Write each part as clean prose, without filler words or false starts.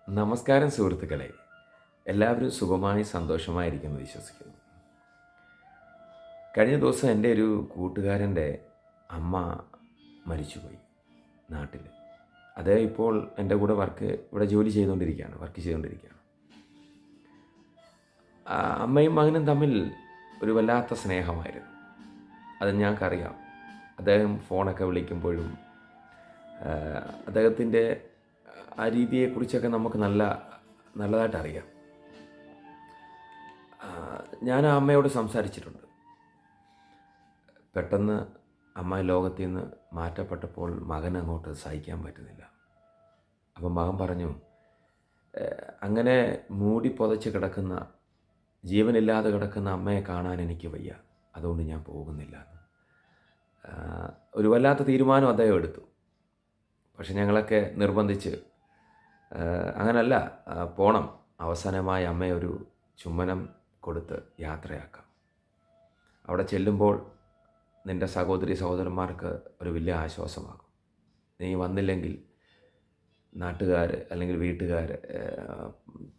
നമസ്കാരം സുഹൃത്തുക്കളെ. എല്ലാവരും സുഖമായി സന്തോഷമായിരിക്കുമെന്ന് വിശ്വസിക്കുന്നു. കഴിഞ്ഞ ദിവസം എൻ്റെ ഒരു കൂട്ടുകാരൻ്റെ അമ്മ മരിച്ചുപോയി നാട്ടിൽ. അദ്ദേഹം ഇപ്പോൾ എൻ്റെ കൂടെ ഇവിടെ വർക്ക് ചെയ്തുകൊണ്ടിരിക്കുകയാണ്. അമ്മയും മകനും തമ്മിൽ ഒരു വല്ലാത്ത സ്നേഹമായിരുന്നു. അത് ഞങ്ങൾക്കറിയാം. അദ്ദേഹം ഫോണൊക്കെ വിളിക്കുമ്പോഴും അദ്ദേഹത്തിൻ്റെ ആ രീതിയെക്കുറിച്ചൊക്കെ നമുക്ക് നല്ലതായിട്ട് അറിയാം. ഞാൻ ആ അമ്മയോട് സംസാരിച്ചിട്ടുണ്ട്. പെട്ടെന്ന് അമ്മ ലോകത്തിൽ നിന്ന് മാറ്റപ്പെട്ടപ്പോൾ മകൻ അങ്ങോട്ട് സഹിക്കാൻ പറ്റുന്നില്ല. അപ്പം മകൻ പറഞ്ഞു, അങ്ങനെ മൂടി പുതച്ച് കിടക്കുന്ന, ജീവനില്ലാതെ കിടക്കുന്ന അമ്മയെ കാണാൻ എനിക്ക് വയ്യ, അതുകൊണ്ട് ഞാൻ പോകുന്നില്ല എന്ന്. ഒരു വല്ലാത്ത തീരുമാനം അദ്ദേഹം എടുത്തു. പക്ഷെ ഞങ്ങളൊക്കെ നിർബന്ധിച്ച്, അങ്ങനല്ല, പോണം, അവസാനമായി അമ്മയെ ഒരു ചുംബനം കൊടുത്ത് യാത്രയാക്കാം. അവിടെ ചെല്ലുമ്പോൾ നിൻ്റെ സഹോദരന്മാർക്ക് ഒരു വലിയ ആശ്വാസമാകും. നീ വന്നില്ലെങ്കിൽ നാട്ടുകാർ അല്ലെങ്കിൽ വീട്ടുകാർ,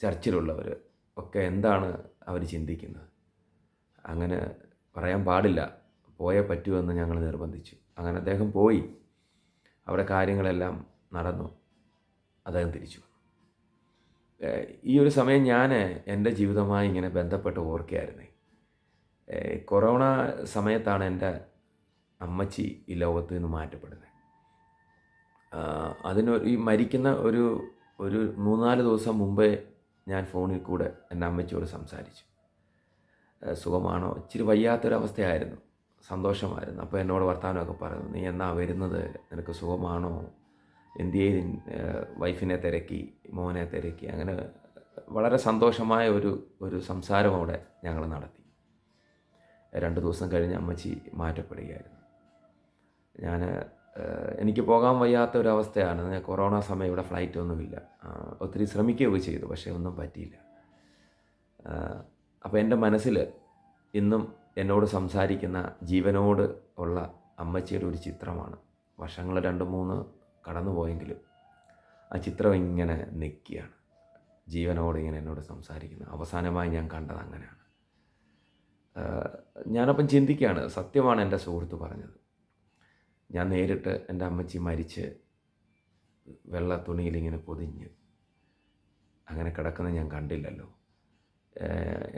ചർച്ചിലുള്ളവർ ഒക്കെ എന്താണ് അവർ ചിന്തിക്കുന്നത്? അങ്ങനെ പറയാൻ പാടില്ല, പോയേ പറ്റുമെന്ന് ഞങ്ങൾ നിർബന്ധിച്ചു. അങ്ങനെ അദ്ദേഹം പോയി. അവിടെ കാര്യങ്ങളെല്ലാം നടന്നു. അദ്ദേഹം തിരിച്ചു വന്നു. ഈ ഒരു സമയം ഞാൻ എൻ്റെ ജീവിതവുമായി ഇങ്ങനെ ബന്ധപ്പെട്ട് ഓർക്കുകയായിരുന്നേ. കൊറോണ സമയത്താണ് എൻ്റെ അമ്മച്ചി ഈ ലോകത്ത് നിന്ന് മാറ്റപ്പെടുന്നത്. ഈ മരിക്കുന്ന ഒരു 3-4 ദിവസം മുമ്പേ ഞാൻ ഫോണിൽ കൂടെ എൻ്റെ അമ്മച്ചിയോട് സംസാരിച്ചു. സുഖമാണോ? ഇച്ചിരി വയ്യാത്തൊരവസ്ഥയായിരുന്നു, സന്തോഷമായിരുന്നു. അപ്പോൾ എന്നോട് വർത്തമാനമൊക്കെ പറഞ്ഞു. നീ എന്നാ വരുന്നത്? നിനക്ക് സുഖമാണോ? എന്തിയേ? വൈഫിനെ തിരക്കി, മോനെ തിരക്കി. അങ്ങനെ വളരെ സന്തോഷമായ ഒരു സംസാരം അവിടെ ഞങ്ങൾ നടത്തി. 2 ദിവസം കഴിഞ്ഞ് അമ്മച്ചി മാറ്റപ്പെടുകയായിരുന്നു. എനിക്ക് പോകാൻ വയ്യാത്ത ഒരവസ്ഥയാണ്. കൊറോണ സമയം ഇവിടെ ഫ്ലൈറ്റൊന്നുമില്ല. ഒത്തിരി ശ്രമിക്കുകയൊക്കെ ചെയ്തു, പക്ഷേ ഒന്നും പറ്റിയില്ല. അപ്പോൾ എൻ്റെ മനസ്സിൽ ഇന്നും എന്നോട് സംസാരിക്കുന്ന ജീവനോട് ഉള്ള അമ്മച്ചിയുടെ ഒരു ചിത്രമാണ്. വർഷങ്ങൾ 2-3 കടന്നുപോയെങ്കിലും ആ ചിത്രം ഇങ്ങനെ നിൽക്കുകയാണ്, ജീവനോട് ഇങ്ങനെ എന്നോട് സംസാരിക്കുന്നത്. അവസാനമായി ഞാൻ കണ്ടത് അങ്ങനെയാണ്. ഞാനപ്പം ചിന്തിക്കുകയാണ്, സത്യമാണ് എൻ്റെ സുഹൃത്ത് പറഞ്ഞത്. ഞാൻ നേരിട്ട് എൻ്റെ അമ്മച്ചി മരിച്ച് വെള്ള തുണിയിലിങ്ങനെ പൊതിഞ്ഞ് അങ്ങനെ കിടക്കുന്നത് ഞാൻ കണ്ടില്ലല്ലോ.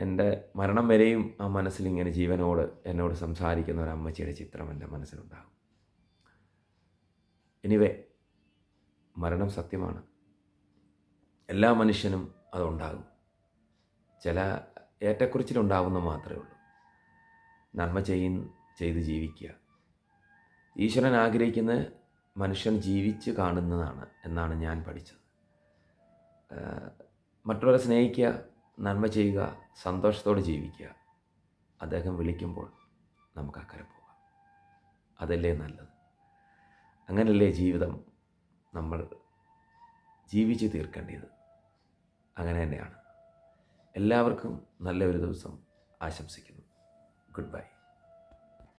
എൻ്റെ മരണം വരെയും ആ മനസ്സിലിങ്ങനെ ജീവനോട് എന്നോട് സംസാരിക്കുന്ന ഒരു അമ്മച്ചിയുടെ ചിത്രം എൻ്റെ മനസ്സിലുണ്ടാകും. എനിവേ, മരണം സത്യമാണ്. എല്ലാ മനുഷ്യനും അതുണ്ടാകും. ചില ഏറ്റക്കുറിച്ചിലുണ്ടാകുന്ന മാത്രമേ ഉള്ളൂ. നന്മ ചെയ്ത് ജീവിക്കുക. ഈശ്വരൻ ആഗ്രഹിക്കുന്നത് മനുഷ്യൻ ജീവിച്ച് കാണുന്നതാണ് എന്നാണ് ഞാൻ പഠിച്ചത്. മറ്റുള്ളവരെ സ്നേഹിക്കുക, നന്മ ചെയ്യുക, സന്തോഷത്തോടെ ജീവിക്കുക. അദ്ദേഹം വിളിക്കുമ്പോൾ നമുക്ക് അക്കരെ പോകാം. അതല്ലേ നല്ലത്. അങ്ങനല്ലേ ജീവിതം നമ്മൾ ജീവിച്ച് തീർക്കേണ്ടത്. അങ്ങനെ തന്നെയാണ്. എല്ലാവർക്കും നല്ലൊരു ദിവസം ആശംസിക്കുന്നു. Good bye.